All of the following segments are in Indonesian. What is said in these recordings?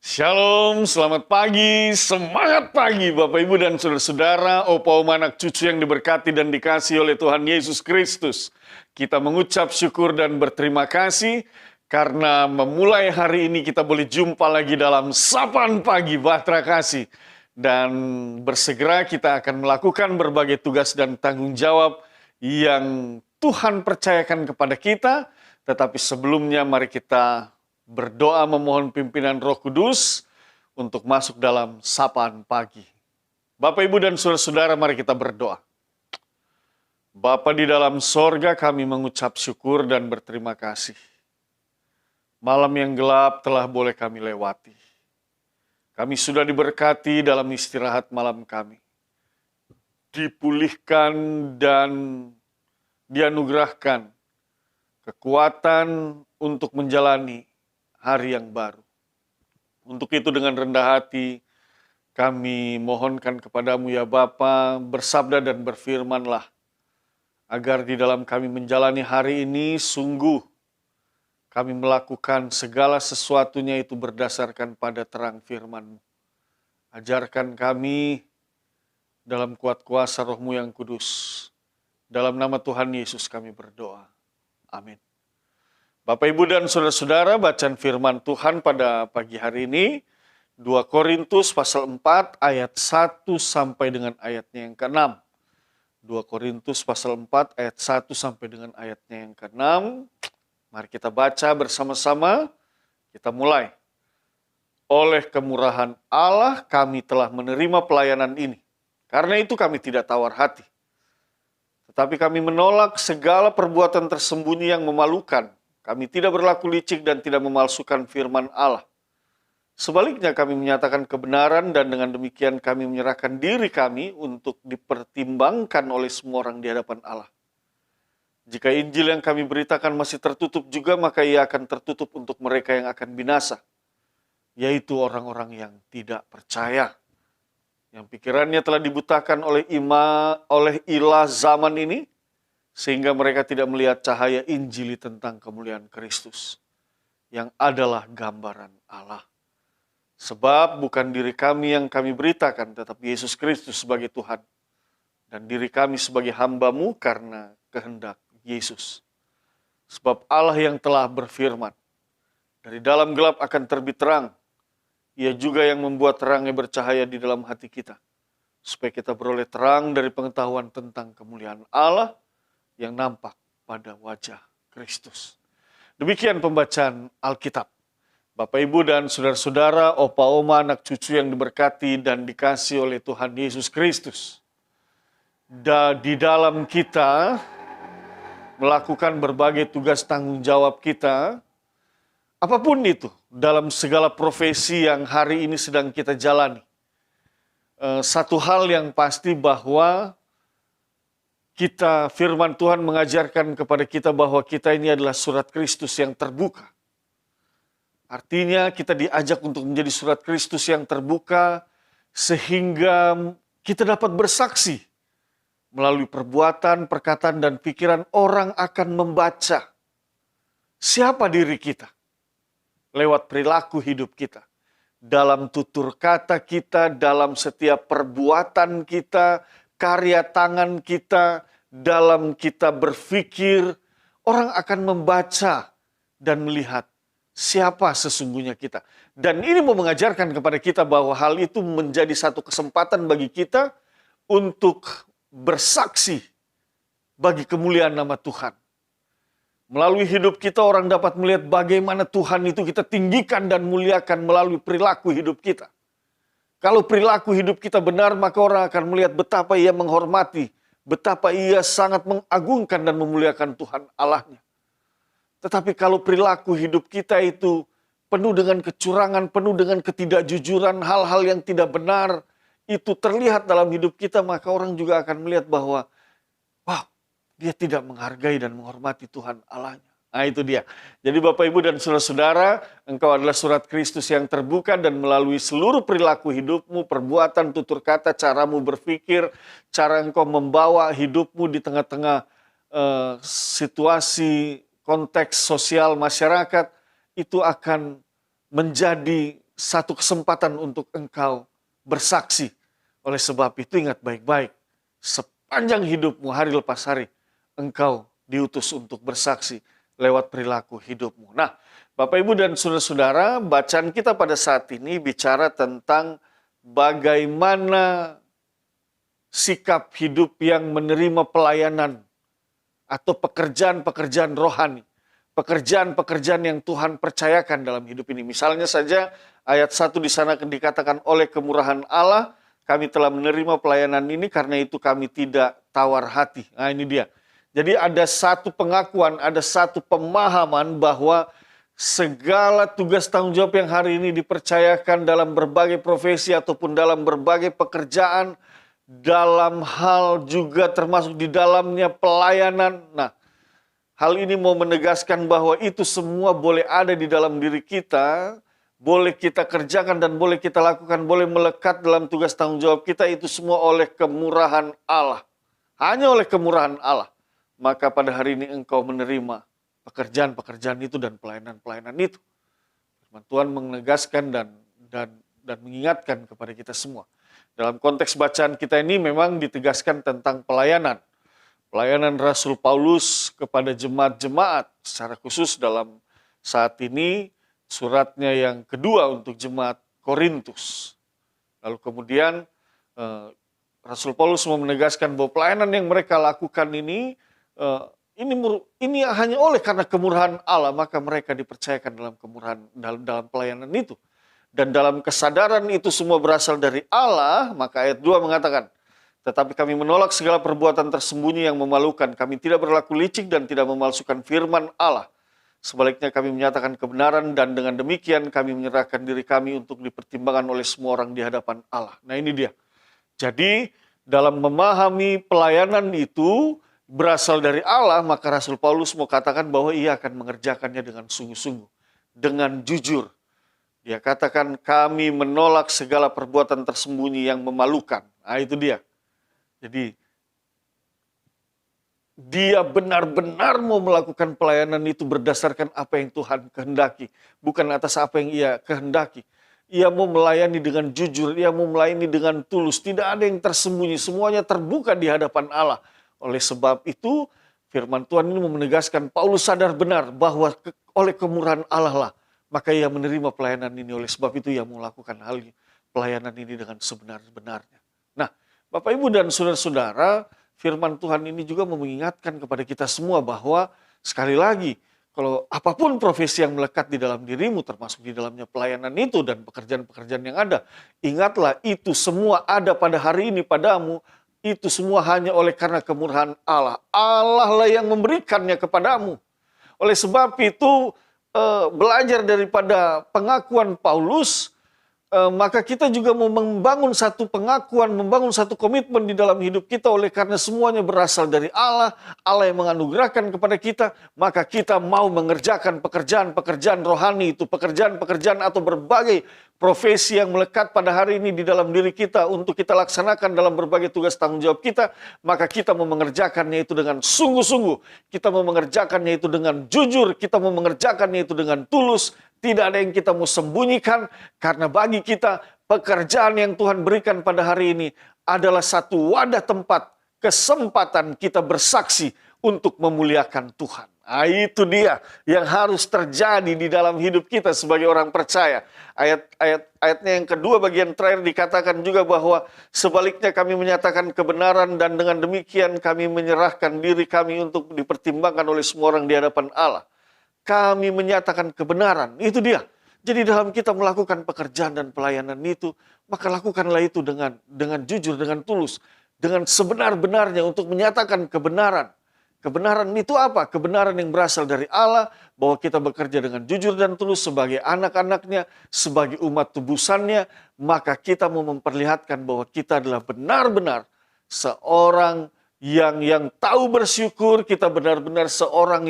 Shalom, selamat pagi, semangat pagi Bapak Ibu dan Saudara-saudara, Opa Oma anak cucu yang diberkati dan dikasihi oleh Tuhan Yesus Kristus. Kita mengucap syukur dan berterima kasih karena memulai hari ini kita boleh jumpa lagi dalam Sapaan Pagi Bahtera Kasih. Dan bersegera kita akan melakukan berbagai tugas dan tanggung jawab yang Tuhan percayakan kepada kita. Tetapi sebelumnya mari kita berdoa memohon pimpinan Roh Kudus untuk masuk dalam sapaan pagi. Bapak, Ibu, dan saudara-saudara, mari kita berdoa. Bapa di dalam sorga, kami mengucap syukur dan berterima kasih. Malam yang gelap telah boleh kami lewati. Kami sudah diberkati dalam istirahat malam kami. Dipulihkan dan dianugerahkan kekuatan untuk menjalani hari yang baru. Untuk itu dengan rendah hati kami mohonkan kepadamu ya Bapa, bersabda dan berfirmanlah, agar di dalam kami menjalani hari ini sungguh kami melakukan segala sesuatunya itu berdasarkan pada terang firman-Mu. Ajarkan kami dalam kuat kuasa Roh-Mu yang kudus. Dalam nama Tuhan Yesus kami berdoa. Amin. Bapak, Ibu, dan saudara-saudara, bacaan firman Tuhan pada pagi hari ini, 2 Korintus pasal 4 ayat 1 sampai dengan ayatnya yang ke-6. 2 Korintus pasal 4 ayat 1 sampai dengan ayatnya yang ke-6. Mari kita baca bersama-sama, kita mulai. Oleh kemurahan Allah kami telah menerima pelayanan ini. Karena itu kami tidak tawar hati. Tetapi kami menolak segala perbuatan tersembunyi yang memalukan. Kami tidak berlaku licik dan tidak memalsukan firman Allah. Sebaliknya kami menyatakan kebenaran dan dengan demikian kami menyerahkan diri kami untuk dipertimbangkan oleh semua orang di hadapan Allah. Jika Injil yang kami beritakan masih tertutup juga, maka ia akan tertutup untuk mereka yang akan binasa, yaitu orang-orang yang tidak percaya, yang pikirannya telah dibutakan oleh ilah zaman ini, sehingga mereka tidak melihat cahaya Injil tentang kemuliaan Kristus, yang adalah gambaran Allah. Sebab bukan diri kami yang kami beritakan, tetapi Yesus Kristus sebagai Tuhan, dan diri kami sebagai hamba-Mu karena kehendak Yesus. Sebab Allah yang telah berfirman, dari dalam gelap akan terbit terang, Ia juga yang membuat terangnya bercahaya di dalam hati kita, supaya kita beroleh terang dari pengetahuan tentang kemuliaan Allah, yang nampak pada wajah Kristus. Demikian pembacaan Alkitab. Bapak, Ibu, dan saudara-saudara, opa, oma, anak cucu yang diberkati dan dikasihi oleh Tuhan Yesus Kristus. Di dalam kita melakukan berbagai tugas tanggung jawab kita, apapun itu, dalam segala profesi yang hari ini sedang kita jalani. Satu hal yang pasti bahwa firman Tuhan mengajarkan kepada kita bahwa kita ini adalah surat Kristus yang terbuka. Artinya kita diajak untuk menjadi surat Kristus yang terbuka sehingga kita dapat bersaksi melalui perbuatan, perkataan, dan pikiran. Orang akan membaca siapa diri kita lewat perilaku hidup kita, dalam tutur kata kita, dalam setiap perbuatan kita, karya tangan kita, dalam kita berpikir. Orang akan membaca dan melihat siapa sesungguhnya kita. Dan ini mau mengajarkan kepada kita bahwa hal itu menjadi satu kesempatan bagi kita untuk bersaksi bagi kemuliaan nama Tuhan. Melalui hidup kita orang dapat melihat bagaimana Tuhan itu kita tinggikan dan muliakan melalui perilaku hidup kita. Kalau perilaku hidup kita benar, maka orang akan melihat betapa ia menghormati, betapa ia sangat mengagungkan dan memuliakan Tuhan Allahnya. Tetapi kalau perilaku hidup kita itu penuh dengan kecurangan, penuh dengan ketidakjujuran, hal-hal yang tidak benar, itu terlihat dalam hidup kita, maka orang juga akan melihat bahwa, wow, dia tidak menghargai dan menghormati Tuhan Allahnya. Nah itu dia. Jadi Bapak, Ibu, dan saudara-saudara, engkau adalah surat Kristus yang terbuka dan melalui seluruh perilaku hidupmu, perbuatan, tutur kata, caramu berpikir, cara engkau membawa hidupmu di tengah-tengah situasi, konteks sosial masyarakat, itu akan menjadi satu kesempatan untuk engkau bersaksi. Oleh sebab itu ingat baik-baik, sepanjang hidupmu hari lepas hari, engkau diutus untuk bersaksi lewat perilaku hidupmu. Nah, Bapak Ibu dan saudara-saudara, bacaan kita pada saat ini bicara tentang bagaimana sikap hidup yang menerima pelayanan atau pekerjaan-pekerjaan rohani. Pekerjaan-pekerjaan yang Tuhan percayakan dalam hidup ini. Misalnya saja ayat 1 di sana dikatakan oleh kemurahan Allah, kami telah menerima pelayanan ini karena itu kami tidak tawar hati. Nah ini dia. Jadi ada satu pengakuan, ada satu pemahaman bahwa segala tugas tanggung jawab yang hari ini dipercayakan dalam berbagai profesi ataupun dalam berbagai pekerjaan, dalam hal juga termasuk di dalamnya pelayanan. Nah, hal ini mau menegaskan bahwa itu semua boleh ada di dalam diri kita, boleh kita kerjakan dan boleh kita lakukan, boleh melekat dalam tugas tanggung jawab kita, itu semua oleh kemurahan Allah. Hanya oleh kemurahan Allah. Maka pada hari ini engkau menerima pekerjaan-pekerjaan itu dan pelayanan-pelayanan itu. Firman Tuhan menegaskan dan mengingatkan kepada kita semua. Dalam konteks bacaan kita ini memang ditegaskan tentang pelayanan. Pelayanan Rasul Paulus kepada jemaat-jemaat, secara khusus dalam saat ini suratnya yang kedua untuk jemaat Korintus. Lalu kemudian Rasul Paulus mau menegaskan bahwa pelayanan yang mereka lakukan ini hanya oleh karena kemurahan Allah, maka mereka dipercayakan dalam kemurahan dalam pelayanan itu. Dan dalam kesadaran itu semua berasal dari Allah, maka ayat 2 mengatakan, tetapi kami menolak segala perbuatan tersembunyi yang memalukan. Kami tidak berlaku licik dan tidak memalsukan firman Allah. Sebaliknya kami menyatakan kebenaran dan dengan demikian kami menyerahkan diri kami untuk dipertimbangkan oleh semua orang di hadapan Allah. Nah ini dia. Jadi dalam memahami pelayanan itu berasal dari Allah, maka Rasul Paulus mau katakan bahwa ia akan mengerjakannya dengan sungguh-sungguh, dengan jujur. Dia katakan kami menolak segala perbuatan tersembunyi yang memalukan. Nah itu dia. Jadi dia benar-benar mau melakukan pelayanan itu berdasarkan apa yang Tuhan kehendaki. Bukan atas apa yang ia kehendaki. Ia mau melayani dengan jujur, ia mau melayani dengan tulus. Tidak ada yang tersembunyi, semuanya terbuka di hadapan Allah. Oleh sebab itu firman Tuhan ini mau menegaskan Paulus sadar benar bahwa oleh kemurahan Allah lah maka ia menerima pelayanan ini. Oleh sebab itu ia mau melakukan hal pelayanan ini dengan sebenar-benarnya. Nah, Bapak Ibu dan saudara-saudara, firman Tuhan ini juga mengingatkan kepada kita semua bahwa sekali lagi, kalau apapun profesi yang melekat di dalam dirimu, termasuk di dalamnya pelayanan itu dan pekerjaan-pekerjaan yang ada, ingatlah itu semua ada pada hari ini padamu, itu semua hanya oleh karena kemurahan Allah. Allah lah yang memberikannya kepadamu. Oleh sebab itu, belajar daripada pengakuan Paulus, maka kita juga mau membangun satu pengakuan, membangun satu komitmen di dalam hidup kita oleh karena semuanya berasal dari Allah, Allah yang menganugerahkan kepada kita, maka kita mau mengerjakan pekerjaan-pekerjaan rohani itu, pekerjaan-pekerjaan atau berbagai profesi yang melekat pada hari ini di dalam diri kita untuk kita laksanakan dalam berbagai tugas tanggung jawab kita, maka kita mau mengerjakannya itu dengan sungguh-sungguh, kita mau mengerjakannya itu dengan jujur, kita mau mengerjakannya itu dengan tulus. Tidak ada yang kita mau sembunyikan, karena bagi kita pekerjaan yang Tuhan berikan pada hari ini adalah satu wadah tempat kesempatan kita bersaksi untuk memuliakan Tuhan. Nah, itu dia yang harus terjadi di dalam hidup kita sebagai orang percaya. Ayatnya yang kedua bagian terakhir dikatakan juga bahwa sebaliknya kami menyatakan kebenaran dan dengan demikian kami menyerahkan diri kami untuk dipertimbangkan oleh semua orang di hadapan Allah. Kami menyatakan kebenaran, itu dia. Jadi dalam kita melakukan pekerjaan dan pelayanan itu, maka lakukanlah itu dengan jujur, dengan tulus, dengan sebenar-benarnya untuk menyatakan kebenaran. Kebenaran itu apa? Kebenaran yang berasal dari Allah, bahwa kita bekerja dengan jujur dan tulus sebagai anak-anaknya, sebagai umat tubusannya, maka kita mau memperlihatkan bahwa kita adalah benar-benar seorang yang tahu bersyukur, kita benar-benar seorang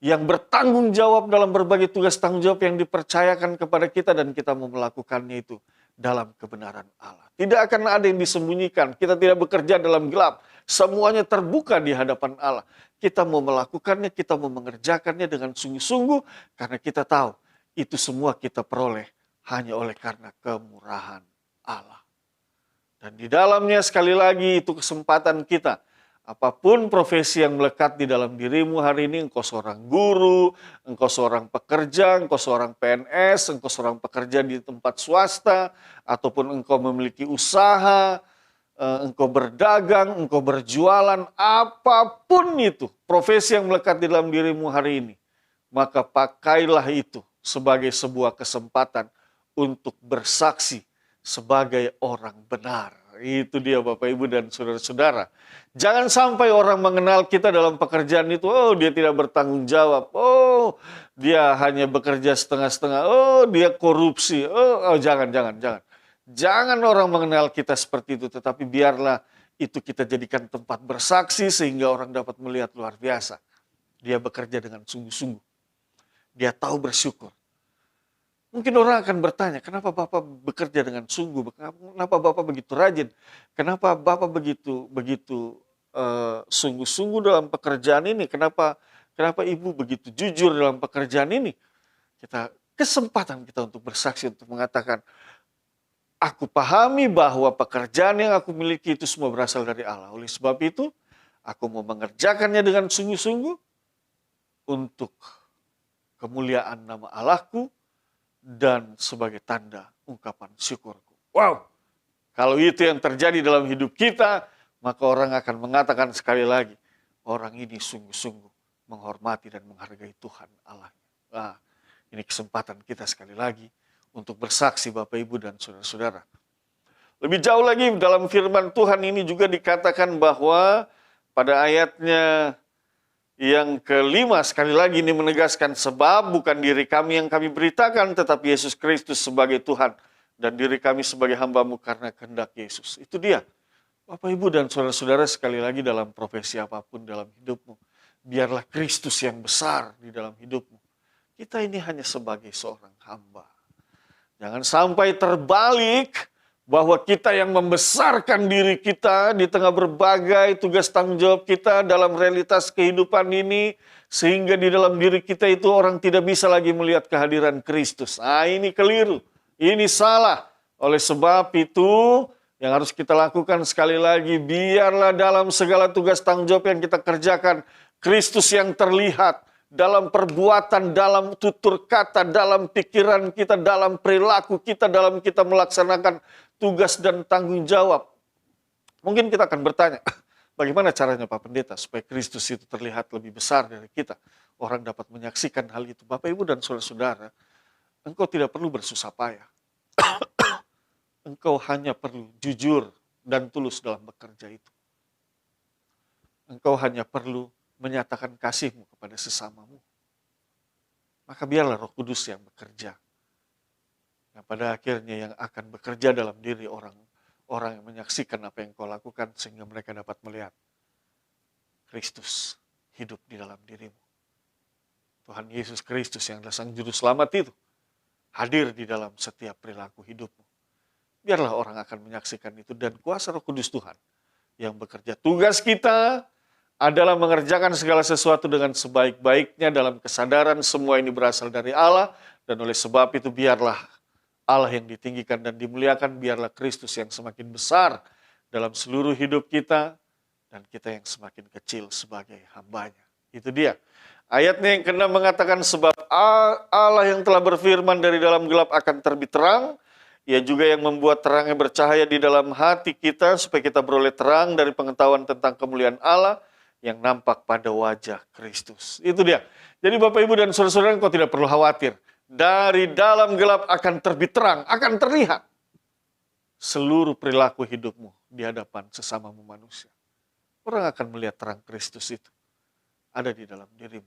yang bertanggung jawab dalam berbagai tugas tanggung jawab yang dipercayakan kepada kita dan kita mau melakukannya itu dalam kebenaran Allah. Tidak akan ada yang disembunyikan, kita tidak bekerja dalam gelap, semuanya terbuka di hadapan Allah. Kita mau melakukannya, kita mau mengerjakannya dengan sungguh-sungguh karena kita tahu itu semua kita peroleh hanya oleh karena kemurahan Allah. Dan di dalamnya sekali lagi itu kesempatan kita. Apapun profesi yang melekat di dalam dirimu hari ini, engkau seorang guru, engkau seorang pekerja, engkau seorang PNS, engkau seorang pekerja di tempat swasta, ataupun engkau memiliki usaha, engkau berdagang, engkau berjualan, apapun itu profesi yang melekat di dalam dirimu hari ini, maka pakailah itu sebagai sebuah kesempatan untuk bersaksi sebagai orang benar. Itu dia Bapak Ibu dan saudara-saudara. Jangan sampai orang mengenal kita dalam pekerjaan itu, oh dia tidak bertanggung jawab, oh dia hanya bekerja setengah-setengah, oh dia korupsi, jangan. Jangan orang mengenal kita seperti itu, tetapi biarlah itu kita jadikan tempat bersaksi sehingga orang dapat melihat luar biasa. Dia bekerja dengan sungguh-sungguh. Dia tahu bersyukur. Mungkin orang akan bertanya, kenapa Bapak bekerja dengan sungguh? Kenapa Bapak begitu rajin? Kenapa Bapak begitu sungguh-sungguh dalam pekerjaan ini? Kenapa Ibu begitu jujur dalam pekerjaan ini? Kesempatan kita untuk bersaksi, untuk mengatakan, aku pahami bahwa pekerjaan yang aku miliki itu semua berasal dari Allah. Oleh sebab itu, aku mau mengerjakannya dengan sungguh-sungguh untuk kemuliaan nama Allahku, dan sebagai tanda ungkapan syukurku. Wow, kalau itu yang terjadi dalam hidup kita, maka orang akan mengatakan sekali lagi, orang ini sungguh-sungguh menghormati dan menghargai Tuhan Allahnya. Nah, ini kesempatan kita sekali lagi untuk bersaksi Bapak Ibu dan saudara-saudara. Lebih jauh lagi dalam firman Tuhan ini juga dikatakan bahwa pada ayatnya yang kelima, sekali lagi ini menegaskan, sebab bukan diri kami yang kami beritakan, tetapi Yesus Kristus sebagai Tuhan, dan diri kami sebagai hamba-Mu karena kehendak Yesus. Itu dia. Bapak, Ibu, dan saudara-saudara, sekali lagi dalam profesi apapun dalam hidupmu, biarlah Kristus yang besar di dalam hidupmu. Kita ini hanya sebagai seorang hamba. Jangan sampai terbalik, bahwa kita yang membesarkan diri kita di tengah berbagai tugas tanggung jawab kita dalam realitas kehidupan ini, sehingga di dalam diri kita itu orang tidak bisa lagi melihat kehadiran Kristus. Nah, ini keliru, ini salah. Oleh sebab itu, yang harus kita lakukan sekali lagi, biarlah dalam segala tugas tanggung jawab yang kita kerjakan, Kristus yang terlihat dalam perbuatan, dalam tutur kata, dalam pikiran kita, dalam perilaku kita, dalam kita melaksanakan tugas dan tanggung jawab. Mungkin kita akan bertanya, bagaimana caranya Pak Pendeta supaya Kristus itu terlihat lebih besar dari kita? Orang dapat menyaksikan hal itu. Bapak, Ibu, dan saudara-saudara, engkau tidak perlu bersusah payah. Engkau hanya perlu jujur dan tulus dalam bekerja itu. Engkau hanya perlu menyatakan kasihmu kepada sesamamu. Maka biarlah Roh Kudus yang bekerja. Yang pada akhirnya yang akan bekerja dalam diri orang yang menyaksikan apa yang kau lakukan, sehingga mereka dapat melihat Kristus hidup di dalam dirimu. Tuhan Yesus Kristus yang adalah Sang Juru Selamat itu hadir di dalam setiap perilaku hidupmu. Biarlah orang akan menyaksikan itu, dan kuasa Roh Kudus Tuhan yang bekerja. Tugas kita adalah mengerjakan segala sesuatu dengan sebaik-baiknya dalam kesadaran semua ini berasal dari Allah, dan oleh sebab itu biarlah Allah yang ditinggikan dan dimuliakan, biarlah Kristus yang semakin besar dalam seluruh hidup kita, dan kita yang semakin kecil sebagai hambanya. Itu dia. Ayatnya yang ke-6 mengatakan, sebab Allah yang telah berfirman, dari dalam gelap akan terbit terang, Ia juga yang membuat terangnya bercahaya di dalam hati kita, supaya kita beroleh terang dari pengetahuan tentang kemuliaan Allah yang nampak pada wajah Kristus. Itu dia. Jadi Bapak, Ibu, dan saudara-saudara, engkau tidak perlu khawatir. Dari dalam gelap akan terbit terang, akan terlihat seluruh perilaku hidupmu di hadapan sesamamu manusia. Orang akan melihat terang Kristus itu ada di dalam dirimu.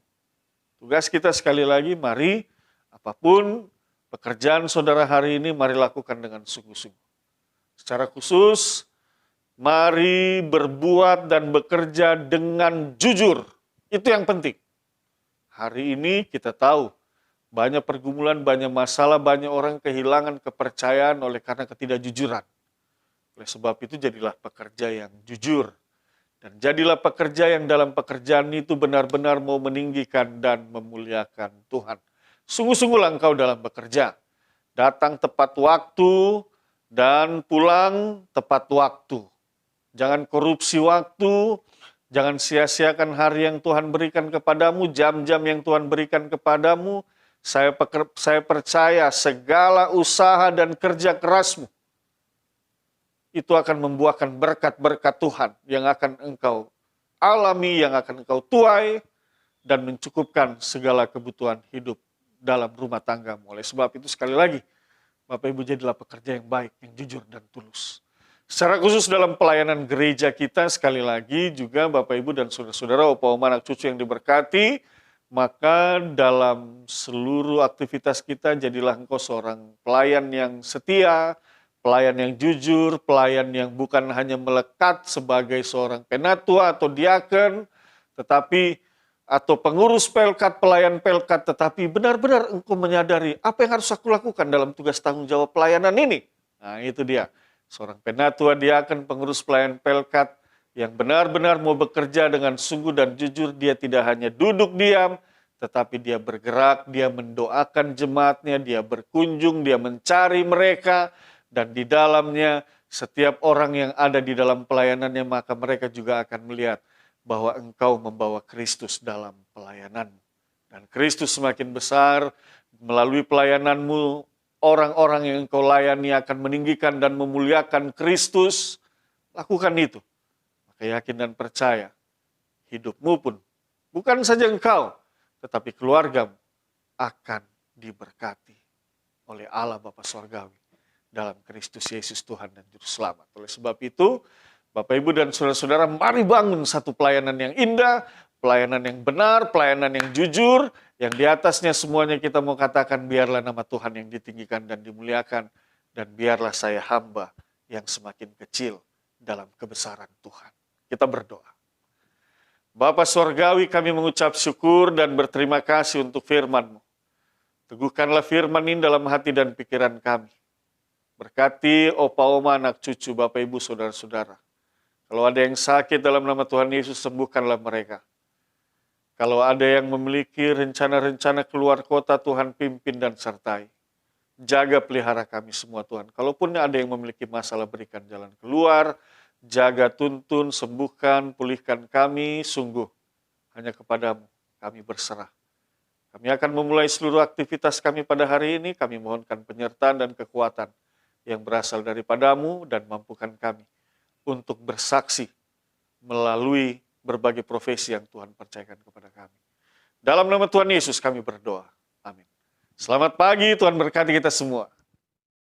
Tugas kita sekali lagi, mari apapun pekerjaan saudara hari ini, mari lakukan dengan sungguh-sungguh. Secara khusus, mari berbuat dan bekerja dengan jujur. Itu yang penting. Hari ini kita tahu banyak pergumulan, banyak masalah, banyak orang kehilangan kepercayaan oleh karena ketidakjujuran. Oleh sebab itu jadilah pekerja yang jujur. Dan jadilah pekerja yang dalam pekerjaan itu benar-benar mau meninggikan dan memuliakan Tuhan. Sungguh-sungguhlah engkau dalam bekerja. Datang tepat waktu dan pulang tepat waktu. Jangan korupsi waktu, jangan sia-siakan hari yang Tuhan berikan kepadamu, jam-jam yang Tuhan berikan kepadamu. Saya percaya segala usaha dan kerja kerasmu itu akan membuahkan berkat-berkat Tuhan yang akan engkau alami, yang akan engkau tuai, dan mencukupkan segala kebutuhan hidup dalam rumah tanggamu. Oleh sebab itu sekali lagi, Bapak Ibu jadilah pekerja yang baik, yang jujur dan tulus. Secara khusus dalam pelayanan gereja kita, sekali lagi juga Bapak Ibu dan saudara-saudara, opa oma anak cucu yang diberkati, maka dalam seluruh aktivitas kita jadilah engkau seorang pelayan yang setia, pelayan yang jujur, pelayan yang bukan hanya melekat sebagai seorang penatua atau diaken, tetapi atau pengurus pelkat, pelayan pelkat, tetapi benar-benar engkau menyadari apa yang harus aku lakukan dalam tugas tanggung jawab pelayanan ini. Nah itu dia, seorang penatua, diaken, pengurus pelayan pelkat yang benar-benar mau bekerja dengan sungguh dan jujur. Dia tidak hanya duduk diam, tetapi dia bergerak, dia mendoakan jemaatnya, dia berkunjung, dia mencari mereka, dan di dalamnya setiap orang yang ada di dalam pelayanannya, maka mereka juga akan melihat bahwa engkau membawa Kristus dalam pelayanan. Dan Kristus semakin besar melalui pelayananmu, orang-orang yang engkau layani akan meninggikan dan memuliakan Kristus. Lakukan itu. Maka yakin dan percaya, hidupmu pun, bukan saja engkau, tetapi keluargamu akan diberkati oleh Allah Bapa Surgawi dalam Kristus Yesus Tuhan dan Juru Selamat. Oleh sebab itu, Bapak Ibu dan saudara-saudara, mari bangun satu pelayanan yang indah, pelayanan yang benar, pelayanan yang jujur, yang di atasnya semuanya kita mau katakan biarlah nama Tuhan yang ditinggikan dan dimuliakan, dan biarlah saya hamba yang semakin kecil dalam kebesaran Tuhan. Kita berdoa. Bapa Surgawi, kami mengucap syukur dan berterima kasih untuk firman-Mu. Teguhkanlah firman ini dalam hati dan pikiran kami. Berkati opa oma anak cucu, Bapak Ibu saudara-saudara. Kalau ada yang sakit dalam nama Tuhan Yesus, sembuhkanlah mereka. Kalau ada yang memiliki rencana-rencana keluar kota, Tuhan pimpin dan sertai. Jaga pelihara kami semua Tuhan. Kalaupun ada yang memiliki masalah, berikan jalan keluar. Jaga, tuntun, sembuhkan, pulihkan kami. Sungguh hanya kepadamu kami berserah. Kami akan memulai seluruh aktivitas kami pada hari ini. Kami mohonkan penyertaan dan kekuatan yang berasal daripadamu, dan mampukan kami untuk bersaksi melalui berbagai profesi yang Tuhan percayakan kepada kami. Dalam nama Tuhan Yesus kami berdoa. Amin. Selamat pagi, Tuhan berkati kita semua.